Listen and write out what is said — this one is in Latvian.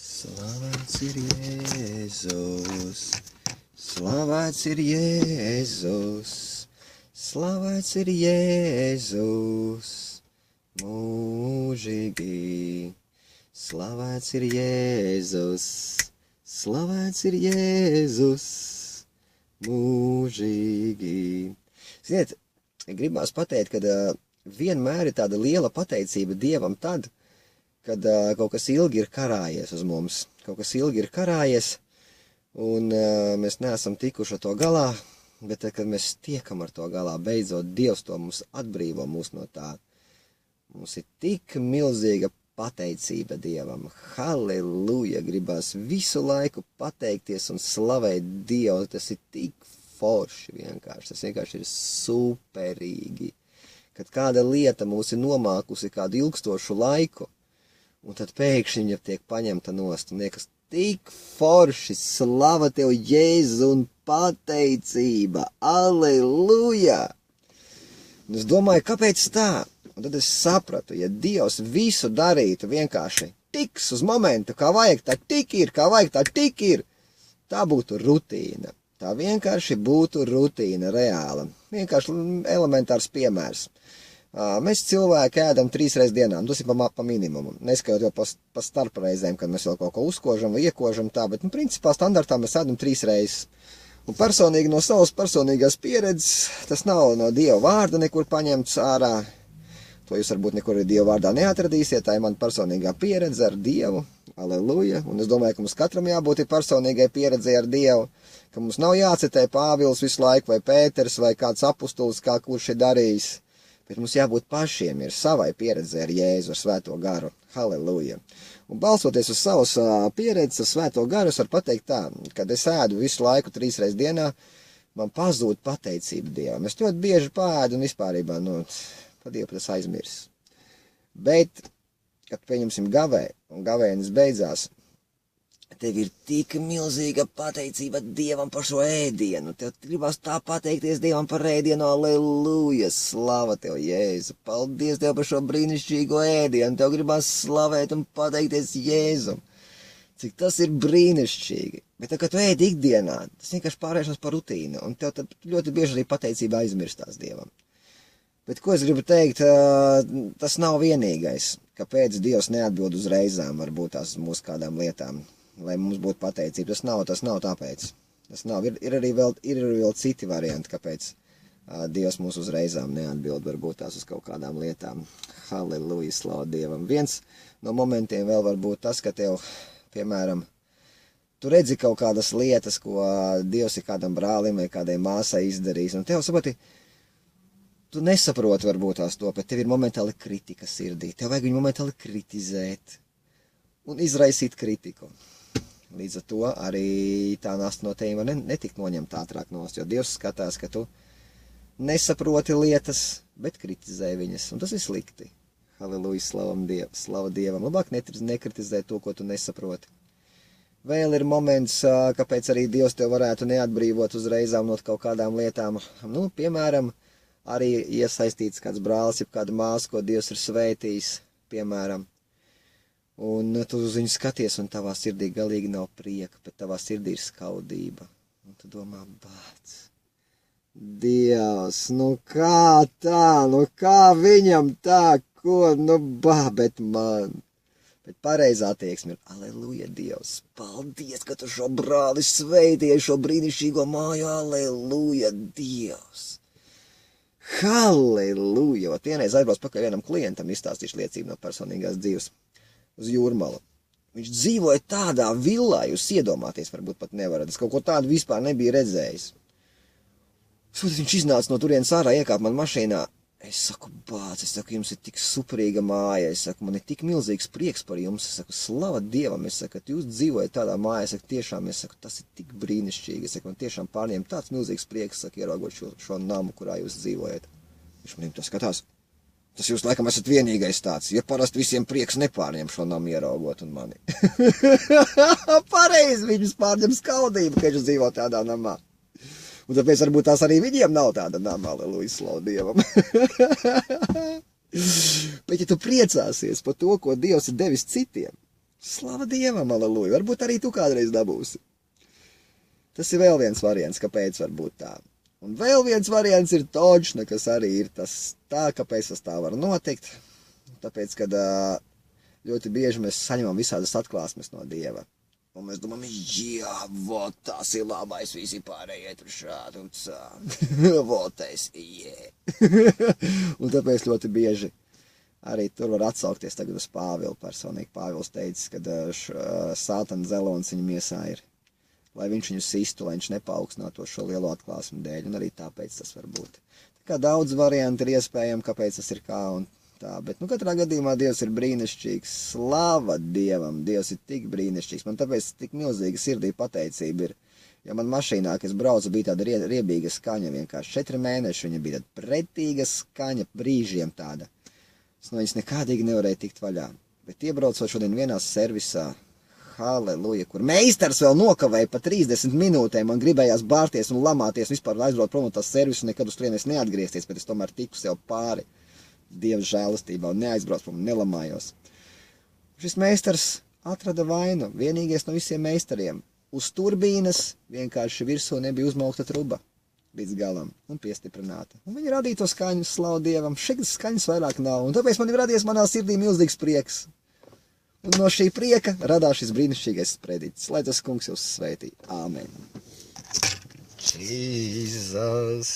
Slavēts ir Jēzus, slavēts ir Jēzus, slavēts ir Jēzus, mūžīgi. Slavēts ir Jēzus, slavēts ir Jēzus, mūžīgi. Ziniet, gribās pateikt, ka vienmēr ir tāda liela pateicība Dievam tad, kad kaut kas ilgi ir karājies uz mums, kaut kas ilgi ir karājies, un mēs neesam tikuši ar to galā, bet tad, kad mēs tiekam ar to galā, beidzot Dievs to mums atbrīvo mūs no tā. Mums ir tik milzīga pateicība Dievam. Halleluja! Gribās visu laiku pateikties un slavēt Dievu. Tas ir tik forši vienkārši. Tas vienkārši ir superīgi. Kad kāda lieta mūs ir nomākusi kādu ilgstošu laiku, un tad pēkšņi viņa tiek paņemta nost. Un liekas, tik forši, slava Tev, Jēzu, un pateicība. Alleluja! Un es domāju, kāpēc tā? Un tad es sapratu, ja Dievs visu darītu vienkārši tiks uz momentu, kā vajag, tā tik ir, kā vajag, tā tik ir, tā būtu rutīna. Tā vienkārši būtu rutīna, reāla. Vienkārši elementārs piemērs. Mēs cilvēki ēdam 3 reizes dienā, tas ir pa minimumu. Neskajot jau pa starpreizēm, kad mēs vēl kaut ko uzkožam vai iekožam tā, bet, principā standartā mēs ēdam 3 reizes. Un personīgi no savas personīgās pieredzes, tas nav no Dieva vārda nekur paņemts ārā. To jūs varbūt nekur Dieva vārdā neatradīsiet, tā ir man personīgā pieredze ar Dievu. Aleluja! Un es domāju, ka mums katram jābūt personīgai pieredzei ar Dievu, ka mums nav jācitē Pāvils visu laiku, vai Pēters, vai kāds apustulis, kā kurš ir darījis. Bet mums jābūt pašiem, ir savai pieredzei ar Jēzu, ar Svēto garu. Halleluja! Un balsoties uz savas pieredzes ar Svēto garu, es varu pateikt tā, kad es ēdu visu laiku 3 reizes dienā, man pazūd pateicība Dievam. Es ļoti bieži pāēdu un vispārībā, pa Dievu tas aizmirs. Bet, kad pieņemsim gavēju, un gavējums beidzās, tev ir tik milzīga pateicība Dievam par šo ēdienu. Tev gribas tā pateikties Dievam par ēdienu. Aleluja! Slava Tev, Jēzu! Paldies Tev par šo brīnišķīgo ēdienu. Tev gribas slavēt un pateikties Jēzum. Cik tas ir brīnišķīgi. Bet tad, kad tu ēdi ikdienā, tas vienkārši pārēšanās par rutīnu. Un tev tad ļoti bieži arī pateicība aizmirstās Dievam. Bet ko es gribu teikt, tas nav vienīgais, kāpēc Dievs neatbild uzreizām varbūt tās mūsu kādām lietām, lai mums būtu pateicība. Tas nav tāpēc. Tas nav. Ir arī vēl citi varianti, kāpēc Dievs mūs uzreizām neatbild varbūt tās uz kaut kādām lietām. Halleluja, slava Dievam. Viens no momentiem vēl var būt tas, ka tev, piemēram, tu redzi kaut kādas lietas, ko Dievs ir kādam brālim vai kādai māsai izdarījis, un tev saproti, tu nesaproti varbūt tās to, bet tev ir momentāli kritika sirdī. Tev vajag viņu momentāli kritizēt un izraisīt kritiku. Līdz ar to arī tā nasta no tevis var netikt noņemta ātrāk nost, jo Dievs skatās, ka tu nesaproti lietas, bet kritizē viņas, un tas ir slikti. Halleluja, slava Dievam. Labāk nekritizēt to, ko tu nesaproti. Vēl ir moments, kāpēc arī Dievs tev varētu neatbrīvot uzreizām no kaut kādām lietām. Piemēram, arī iesaistīts kāds brālis, jeb kāda māsa, ko Dievs ir svētījis, piemēram. Un tu uz viņu skaties, un tavā sirdī galīgi nav prieka, bet tavā sirdī ir skaudība. Un tu domā, bāc, Dievs, kā tā, kā viņam tā, ko, bet man. Bet pareizā attieksme ir, aleluja, Dievs, paldies, ka tu šo brāli sveitīji, šo brīnišķīgo māju, aleluja, Dievs. Halleluja! Vienreiz aizbrauc pakaļ vienam klientam, izstāstīšu liecību no personīgās dzīves. Uz Jūrmalu. Viņš dzīvoja tādā villā, jūs iedomāties varbūt pat nevarat. Es kaut ko tādu vispār nebiju redzējis. Viņš iznāca no turienes ārā, iekāpa man mašīnā. Es saku, bāc, jums ir tik superīga māja. Es saku, man ir tik milzīgs prieks par jums. Es saku, slava Dievam. Es saku, ka jūs dzīvojat tādā mājā. Es saku, tiešām, tas ir tik brīnišķīgi. Es saku, man tiešām pārņem tāds milzīgs prieks, saku, ieraugot šo namu, kurā jūs dzīvojat. Viņš manim to skatās. Tas jūs laikam esat vienīgais tāds, jo parasti visiem prieks nepārņem šo namu ieraugot un mani. Pareizi, viņus pārņem skaudību, ka viņš dzīvo tādā namā. Un tāpēc varbūt tās arī viņiem nav tāda nama, aleluja, slavu Dievam. Bet ja tu priecāsies par to, ko Dievs ir devis citiem, Slava Dievam, aleluja. Varbūt arī tu kādreiz dabūsi. Tas ir vēl viens variants, kāpēc var būt tā. Un vēl viens variants ir točna, kas arī ir tas tā, kāpēc tas tā var notikt. Tāpēc, kad ļoti bieži mēs saņemam visādas atklāsmes no Dieva. Un mēs domājam, jā, vot, tas ir labais, visi pārējie tur šādi un tā. Votais, jē. Un tāpēc ļoti bieži arī tur var atsaukties tagad uz Pāvilu personīgi. Pāvils teicis, ka sātana zelons viņa miesā ir, lai viņš viņu sistu, lai viņš nepaaugstināt šo lielo atklāsmu dēļ, un arī tāpēc tas var būt. Tā kā daudz varianti ir iespējami, kāpēc tas ir kā un tā, bet, katrā gadījumā Dievs ir brīnišķīgs, slava Dievam, Dievs ir tik brīnišķīgs, man tāpēc tik milzīga sirdī pateicība ir, ja man mašīnā, kas brauca, bija tāda riebīga skaņa, vienkārši 4 mēneši, viņa bija tāda pretīga skaņa, brīžiem tāda, es no viņas nekādīgi nevarēju tikt vaļā, bet iebraucot šodien vienā servisā, halleluja, kur meistars vēl nokavēja pa 30 minūtēm, man gribējās bārties un lamāties, vispār aizbraukt prom no tās servisu, nekad uz turienies neatgriezties, bet es tomēr tiku sev pāri. Dieva žēlastībā un neaizbrauc prom, nelamājos. Šis meistars atrada vainu, vienīgais no visiem meistariem. Uz turbīnas vienkārši virsū nebija uzmaukta truba līdz galam un piestiprināta. Un viņi radīja to skaņu, slavu Dievam. Šeit skaņas vairāk nav, un tāpēc man ir radies manā sirdī milzīgs prieks. Un no šī prieka radās šis brīnišķīgais sprediķis. Lai tas kungs jūs sveitī. Āmen. Jesus.